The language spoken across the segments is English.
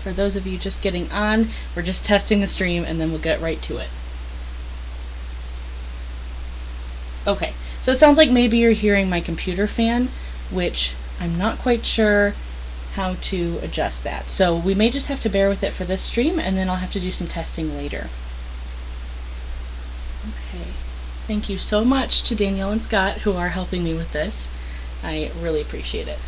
For those of you just getting on, we're just testing the stream and then we'll get right to it. Okay, so it sounds like maybe you're hearing my computer fan, which I'm not quite sure how to adjust that. So we may just have to bear with it for this stream, and then I'll have to do some testing later. Okay, thank you so much to Danielle and Scott who are helping me with this. I really appreciate it.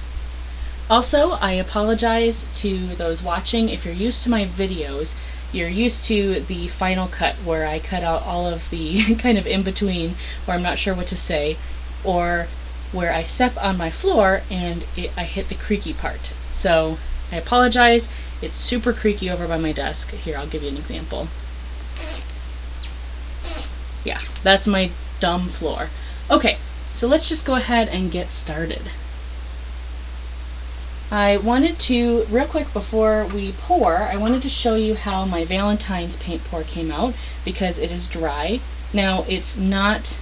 Also, I apologize to those watching. If you're used to my videos, you're used to the final cut where I cut out all of the kind of in between where I'm not sure what to say, or where I step on my floor and I hit the creaky part. So I apologize. It's super creaky over by my desk. Here, I'll give you an example. Yeah, that's my dumb floor. Okay, so let's just go ahead and get started. I wanted to, real quick before we pour, I wanted to show you how my Valentine's paint pour came out because it is dry. Now it's not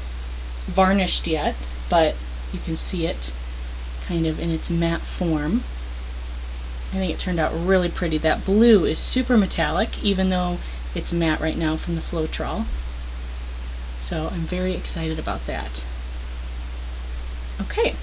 varnished yet, but you can see it kind of in its matte form. I think it turned out really pretty. That blue is super metallic, even though it's matte right now from the Floetrol. So I'm very excited about that. Okay.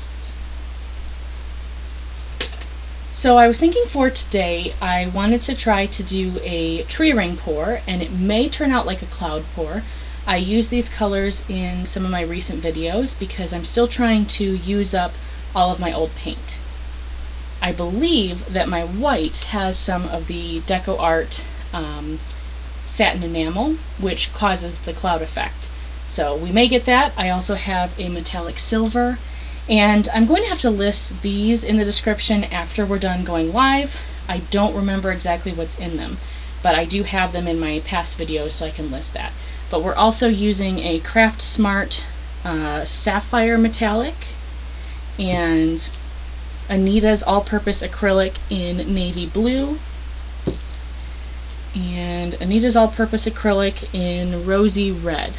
So I was thinking for today, I wanted to try to do a tree ring pour, and it may turn out like a cloud pour. I use these colors in some of my recent videos because I'm still trying to use up all of my old paint. I believe that my white has some of the DecoArt Satin Enamel, which causes the cloud effect. So we may get that. I also have a metallic silver. And I'm going to have to list these in the description after we're done going live. I don't remember exactly what's in them, but I do have them in my past videos so I can list that. But we're also using a Craft Smart Sapphire metallic and Anita's all-purpose acrylic in navy blue and Anita's all-purpose acrylic in rosy red.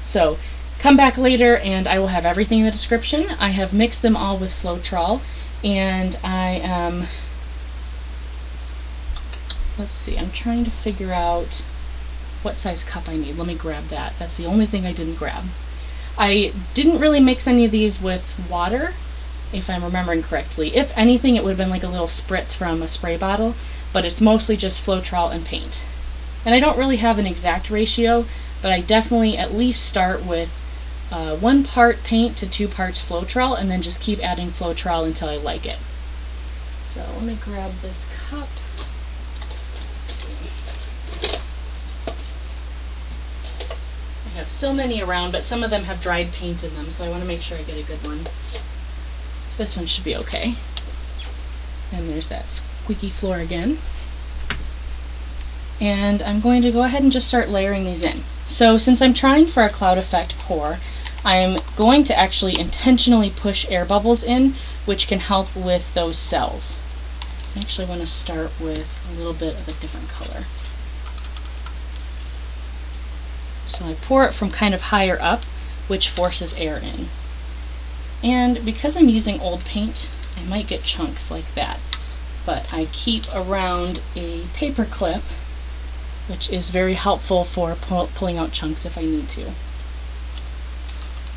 So come back later and I will have everything in the description. I have mixed them all with Floetrol, and I am, let's see, I'm trying to figure out what size cup I need. Let me grab that. That's the only thing I didn't grab. I didn't really mix any of these with water, if I'm remembering correctly. If anything, it would have been like a little spritz from a spray bottle, but it's mostly just Floetrol and paint. And I don't really have an exact ratio, but I definitely at least start with 1 part paint to 2 parts Floetrol, and then just keep adding Floetrol until I like it. So let me grab this cup. Let's see. I have so many around, but some of them have dried paint in them, so I want to make sure I get a good one. This one should be okay. And there's that squeaky floor again. And I'm going to go ahead and just start layering these in. So since I'm trying for a cloud effect pour, I'm going to actually intentionally push air bubbles in, which can help with those cells. I actually want to start with a little bit of a different color. So I pour it from kind of higher up, which forces air in. And because I'm using old paint, I might get chunks like that. But I keep around a paper clip, which is very helpful for pulling out chunks if I need to.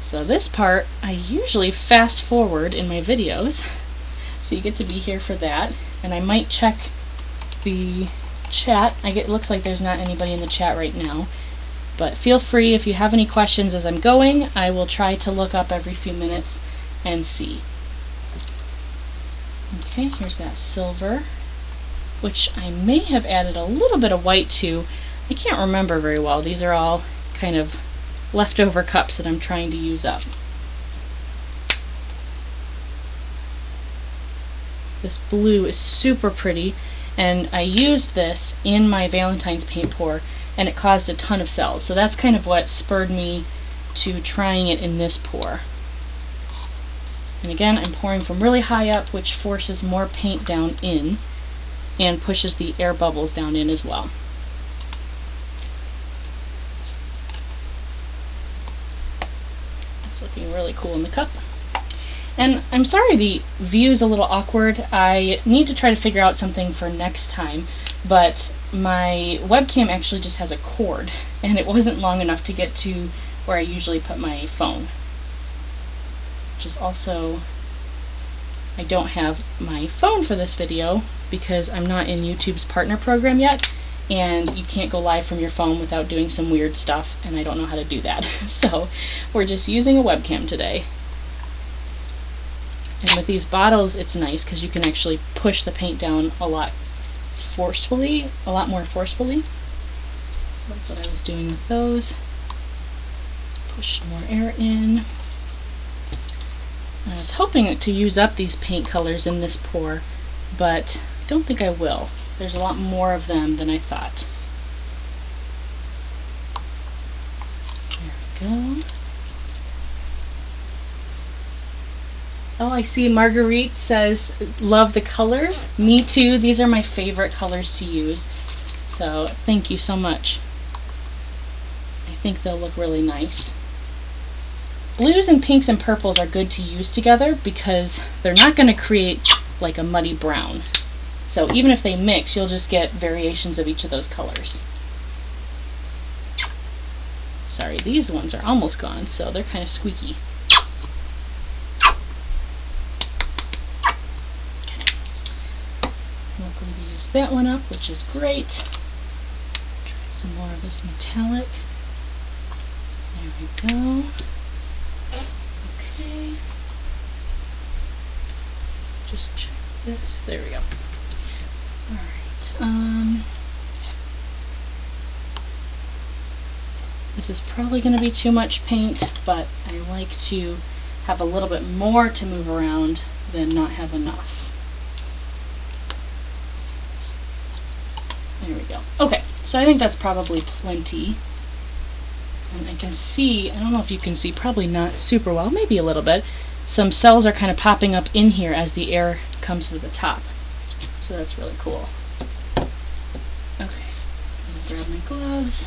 So this part I usually fast forward in my videos, so you get to be here for that. And I might check the chat. It looks like there's not anybody in the chat right now, but feel free if you have any questions as I'm going. I will try to look up every few minutes and see. Okay, here's that silver, which I may have added a little bit of white to. I can't remember very well. These are all kind of leftover cups that I'm trying to use up. This blue is super pretty, and I used this in my Valentine's paint pour, and it caused a ton of cells. So that's kind of what spurred me to trying it in this pour. And again, I'm pouring from really high up, which forces more paint down in and pushes the air bubbles down in as well. It's looking really cool in the cup. And I'm sorry the view's a little awkward. I need to try to figure out something for next time, but my webcam actually just has a cord, and it wasn't long enough to get to where I usually put my phone. Which is also, I don't have my phone for this video because I'm not in YouTube's partner program yet, and you can't go live from your phone without doing some weird stuff, and I don't know how to do that. So we're just using a webcam today. And with these bottles, it's nice because you can actually push the paint down a lot more forcefully. So that's what I was doing with those. Let's push more air in. I was hoping to use up these paint colors in this pour, but I don't think I will. There's a lot more of them than I thought. There we go. Oh, I see Marguerite says, love the colors. Me too. These are my favorite colors to use. So thank you so much. I think they'll look really nice. Blues and pinks and purples are good to use together because they're not going to create like a muddy brown. So even if they mix, you'll just get variations of each of those colors. Sorry, these ones are almost gone, so they're kind of squeaky. Luckily we used that one up, which is great. Try some more of this metallic. There we go. Okay. Just check this. There we go. Alright. This is probably going to be too much paint, but I like to have a little bit more to move around than not have enough. There we go. Okay, so I think that's probably plenty. And I can see, I don't know if you can see, probably not super well, maybe a little bit. Some cells are kind of popping up in here as the air comes to the top. So that's really cool. Okay, I'm gonna grab my gloves.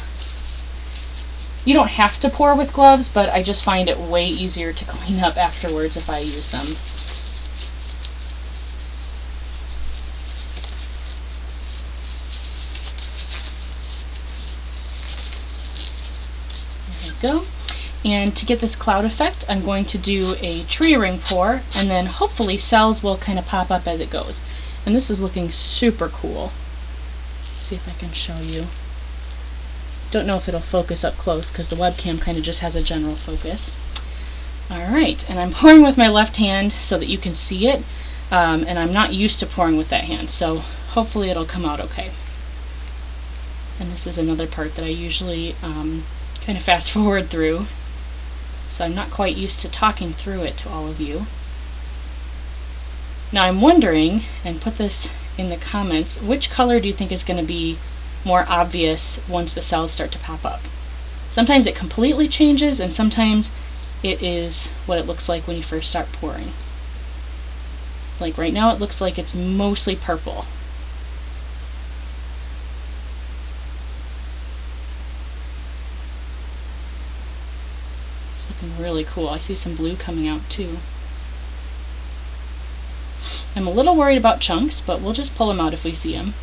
You don't have to pour with gloves, but I just find it way easier to clean up afterwards if I use them. Go. And to get this cloud effect, I'm going to do a tree ring pour, and then hopefully cells will kind of pop up as it goes. And this is looking super cool. Let's see if I can show you. Don't know if it'll focus up close because the webcam kind of just has a general focus. Alright, and I'm pouring with my left hand so that you can see it, and I'm not used to pouring with that hand, so hopefully it'll come out okay. And this is another part that I usually kind of fast forward through, so I'm not quite used to talking through it to all of you. Now I'm wondering, and put this in the comments, which color do you think is going to be more obvious once the cells start to pop up? Sometimes it completely changes, and sometimes it is what it looks like when you first start pouring. Like right now it looks like it's mostly purple. It's looking really cool. I see some blue coming out too. I'm a little worried about chunks, but we'll just pull them out if we see them.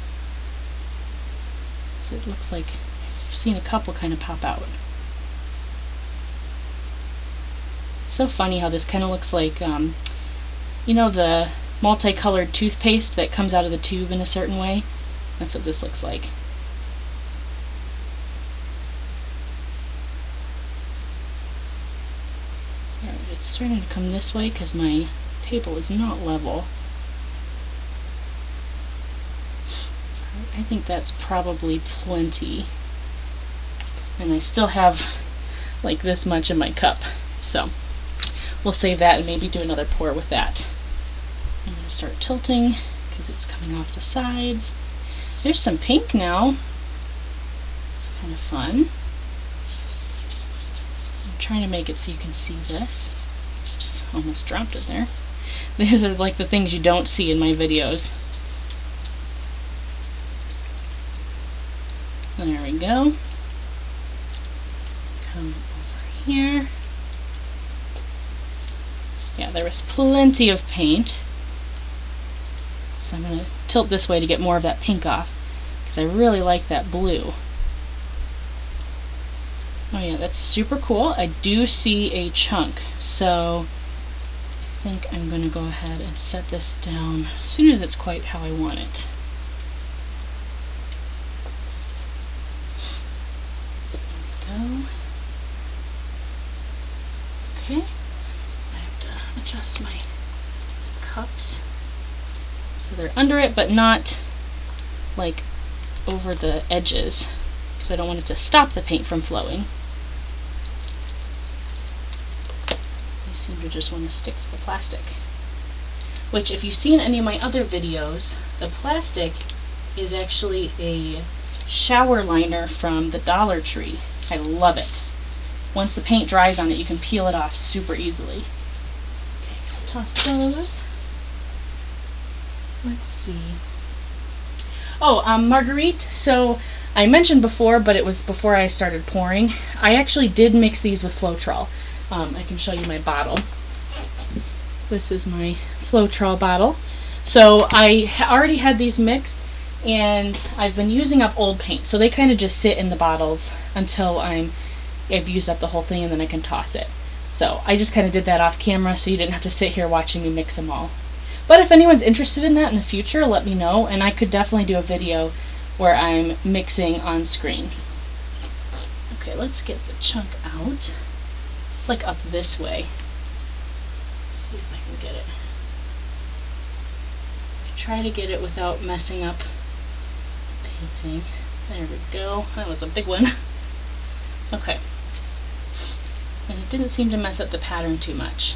So it looks like I've seen a couple kind of pop out. It's so funny how this kind of looks like, you know, the multicolored toothpaste that comes out of the tube in a certain way? That's what this looks like. It's starting to come this way because my table is not level. I think that's probably plenty. And I still have like this much in my cup. So we'll save that and maybe do another pour with that. I'm going to start tilting because it's coming off the sides. There's some pink now. It's kind of fun. I'm trying to make it so you can see this. Just almost dropped it there. These are like the things you don't see in my videos. There we go. Come over here. Yeah, there was plenty of paint. So I'm going to tilt this way to get more of that pink off, because I really like that blue. Oh yeah, that's super cool. I do see a chunk, so I think I'm going to go ahead and set this down as soon as it's quite how I want it. There we go. Okay, I have to adjust my cups so they're under it, but not like over the edges, because I don't want it to stop the paint from flowing. I seem to just want to stick to the plastic, which, if you've seen any of my other videos, the plastic is actually a shower liner from the Dollar Tree. I love it. Once the paint dries on it, you can peel it off super easily. Okay, toss those. Let's see. Oh, Marguerite, so I mentioned before, but it was before I started pouring, I actually did mix these with Floetrol. I can show you my bottle. This is my Floetrol bottle. So I already had these mixed, and I've been using up old paint, so they kind of just sit in the bottles until I've used up the whole thing, and then I can toss it. So I just kind of did that off camera, so you didn't have to sit here watching me mix them all. But if anyone's interested in that in the future, let me know, and I could definitely do a video where I'm mixing on screen. Okay, let's get the chunk out. It's like up this way. Let's see if I can get it. Try to get it without messing up painting. There we go. That was a big one. Okay. And it didn't seem to mess up the pattern too much.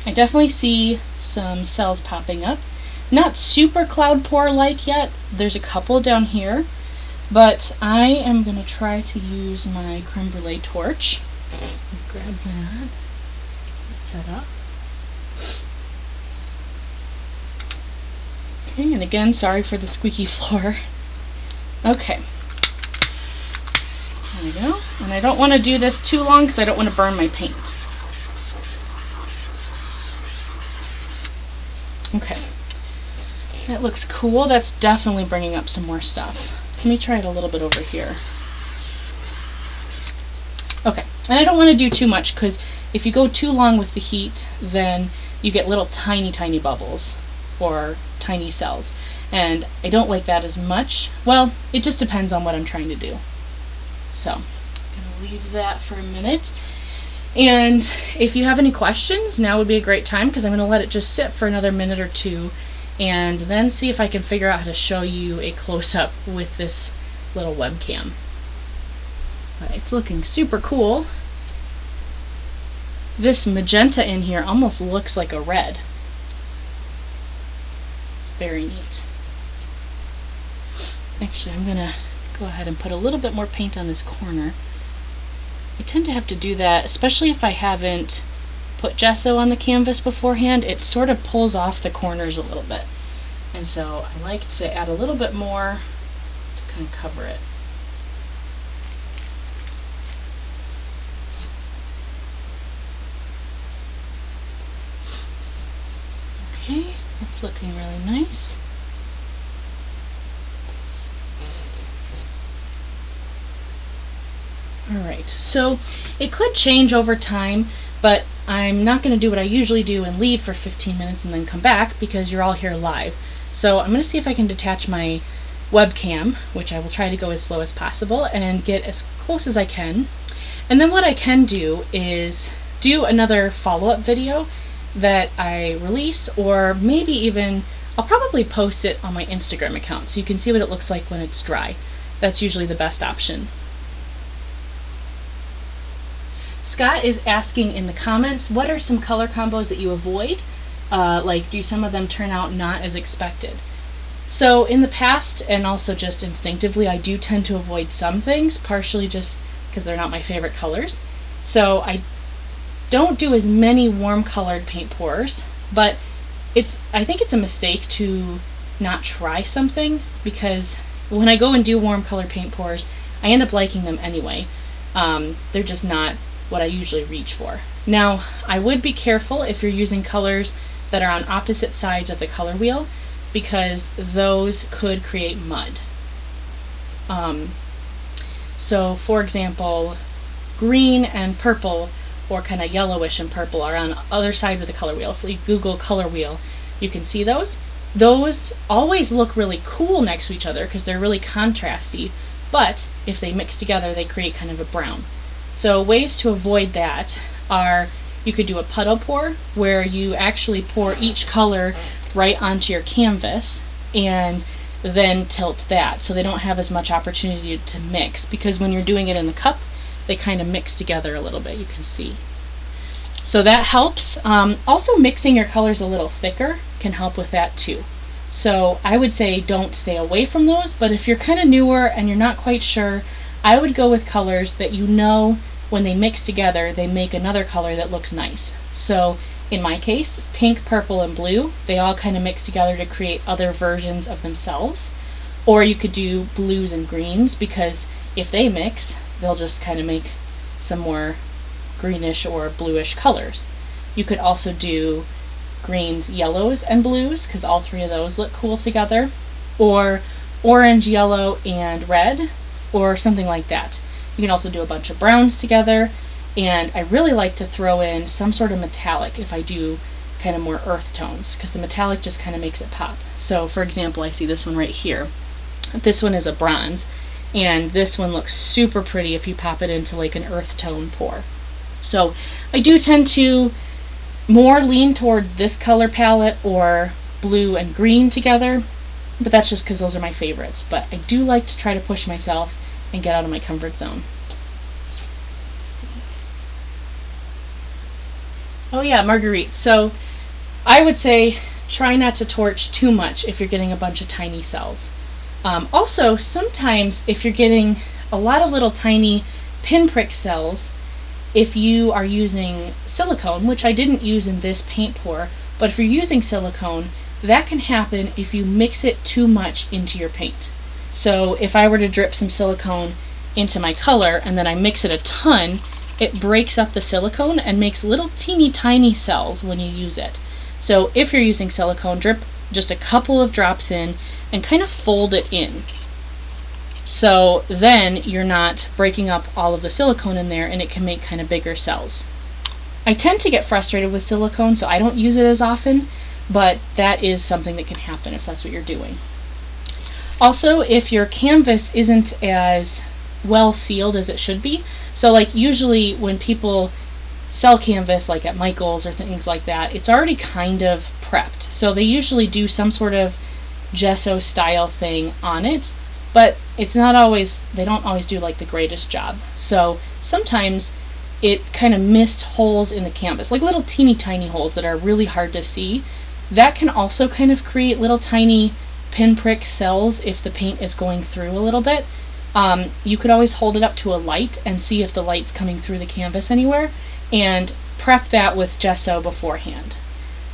I definitely see some cells popping up. Not super cloud pour like yet. There's a couple down here, but I am going to try to use my creme brulee torch. Grab that. Get set up. Okay, and again, sorry for the squeaky floor. Okay. There we go. And I don't want to do this too long because I don't want to burn my paint. Okay. That looks cool. That's definitely bringing up some more stuff. Let me try it a little bit over here. Okay. And I don't want to do too much, because if you go too long with the heat, then you get little tiny bubbles or tiny cells. And I don't like that as much. Well, it just depends on what I'm trying to do. So, I'm going to leave that for a minute. And if you have any questions, now would be a great time, because I'm going to let it just sit for another minute or two, and then see if I can figure out how to show you a close-up with this little webcam. But it's looking super cool. This magenta in here almost looks like a red. It's very neat. Actually, I'm going to go ahead and put a little bit more paint on this corner. I tend to have to do that, especially if I haven't put gesso on the canvas beforehand. It sort of pulls off the corners a little bit. And so I like to add a little bit more to kind of cover it. Okay, that's looking really nice. Alright, so it could change over time, but I'm not going to do what I usually do and leave for 15 minutes and then come back, because you're all here live. So I'm going to see if I can detach my webcam, which I will try to go as slow as possible, and get as close as I can. And then what I can do is do another follow-up video that I release, or maybe even, I'll probably post it on my Instagram account so you can see what it looks like when it's dry. That's usually the best option. Scott is asking in the comments, what are some color combos that you avoid? Like, do some of them turn out not as expected? So in the past, and also just instinctively, I do tend to avoid some things, partially just because they're not my favorite colors. So I don't do as many warm colored paint pours, but I think it's a mistake to not try something, because when I go and do warm colored paint pours, I end up liking them anyway. They're just not what I usually reach for. Now, I would be careful if you're using colors that are on opposite sides of the color wheel, because those could create mud. So for example, green and purple, or kind of yellowish and purple, are on other sides of the color wheel. If you Google color wheel, you can see those. Those always look really cool next to each other because they're really contrasty, but if they mix together they create kind of a brown. So ways to avoid that are, you could do a puddle pour, where you actually pour each color right onto your canvas and then tilt that, so they don't have as much opportunity to mix, because when you're doing it in the cup they kind of mix together a little bit, you can see. So that helps. Also, mixing your colors a little thicker can help with that too. So I would say don't stay away from those, but if you're kind of newer and you're not quite sure, I would go with colors that you know when they mix together they make another color that looks nice. So in my case, pink, purple, and blue, they all kind of mix together to create other versions of themselves. Or you could do blues and greens, because if they mix, they'll just kind of make some more greenish or bluish colors. You could also do greens, yellows, and blues, because all three of those look cool together. Or orange, yellow, and red, or something like that. You can also do a bunch of browns together. And I really like to throw in some sort of metallic if I do kind of more earth tones, because the metallic just kind of makes it pop. So for example, I see this one right here. This one is a bronze, and this one looks super pretty if you pop it into like an earth tone pour. So I do tend to more lean toward this color palette or blue and green together, but that's just because those are my favorites. But I do like to try to push myself and get out of my comfort zone. Oh yeah, Marguerite. So I would say try not to torch too much if you're getting a bunch of tiny cells. Also, sometimes if you're getting a lot of little tiny pinprick cells, if you are using silicone, which I didn't use in this paint pour, but if you're using silicone, that can happen if you mix it too much into your paint. So if I were to drip some silicone into my color and then I mix it a ton, it breaks up the silicone and makes little teeny tiny cells when you use it. So if you're using silicone, drip just a couple of drops in and kind of fold it in. So then you're not breaking up all of the silicone in there, and it can make kind of bigger cells. I tend to get frustrated with silicone, so I don't use it as often, but that is something that can happen if that's what you're doing. Also, if your canvas isn't as well sealed as it should be, so like usually when people sell canvas like at Michael's or things like that, it's already kind of prepped. So they usually do some sort of gesso style thing on it, but it's not always, they don't always do like the greatest job. So sometimes it kind of missed holes in the canvas, like little teeny tiny holes that are really hard to see. That can also kind of create little tiny pinprick cells if the paint is going through a little bit. You could always hold it up to a light and see if the light's coming through the canvas anywhere, and prep that with gesso beforehand.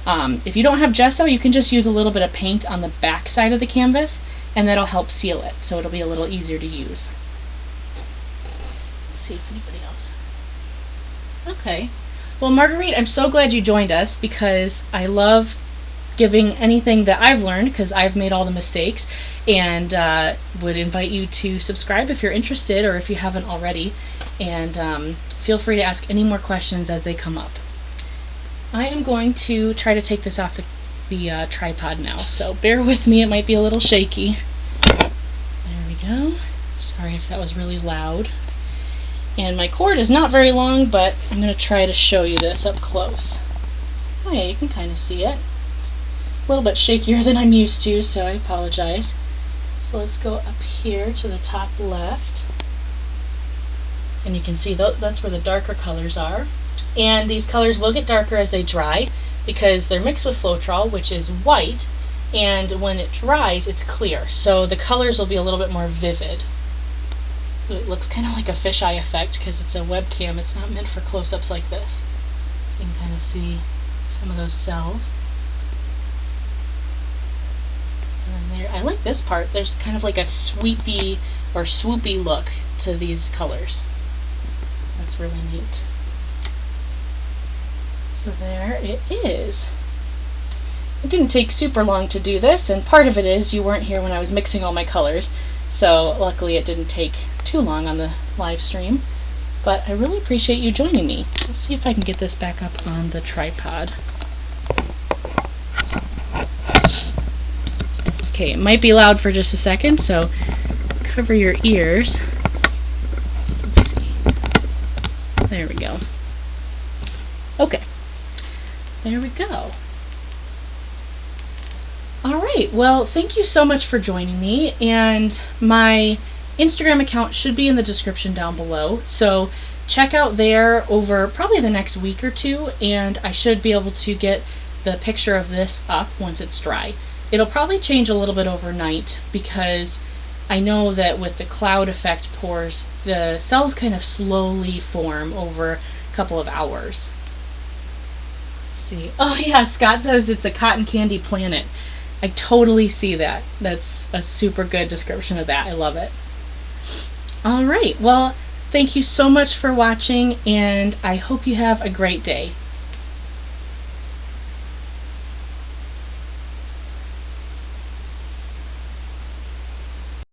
If you don't have gesso, you can just use a little bit of paint on the back side of the canvas, and that'll help seal it, so it'll be a little easier to use. Let's see if anybody else. Okay. Well, Marguerite, I'm so glad you joined us, because I love giving anything that I've learned, because I've made all the mistakes, and would invite you to subscribe if you're interested, or if you haven't already, and feel free to ask any more questions as they come up. I am going to try to take this off the tripod now, so bear with me, it might be a little shaky. There we go. Sorry if that was really loud. And my cord is not very long, but I'm going to try to show you this up close. Oh yeah, you can kind of see it. It's a little bit shakier than I'm used to, so I apologize. So let's go up here to the top left. And you can see that's where the darker colors are. And these colors will get darker as they dry, because they're mixed with Floetrol, which is white, and when it dries, it's clear. So the colors will be a little bit more vivid. It looks kind of like a fisheye effect because it's a webcam. It's not meant for close-ups like this. So you can kind of see some of those cells. And then there, I like this part. There's kind of like a sweepy or swoopy look to these colors. That's really neat. So there it is. It didn't take super long to do this, and part of it is you weren't here when I was mixing all my colors, so luckily it didn't take too long on the live stream. But I really appreciate you joining me. Let's see if I can get this back up on the tripod. Okay, it might be loud for just a second, so cover your ears. Let's see. There we go. Okay, there we go. Alright, well, thank you so much for joining me, and my Instagram account should be in the description down below, so check out there over probably the next week or two, and I should be able to get the picture of this up once it's dry. It'll probably change a little bit overnight because I know that with the cloud effect pores, the cells kind of slowly form over a couple of hours. Let's see. Oh yeah, Scott says it's a cotton candy planet. I totally see that. That's a super good description of that. I love it. Alright, well, thank you so much for watching, and I hope you have a great day.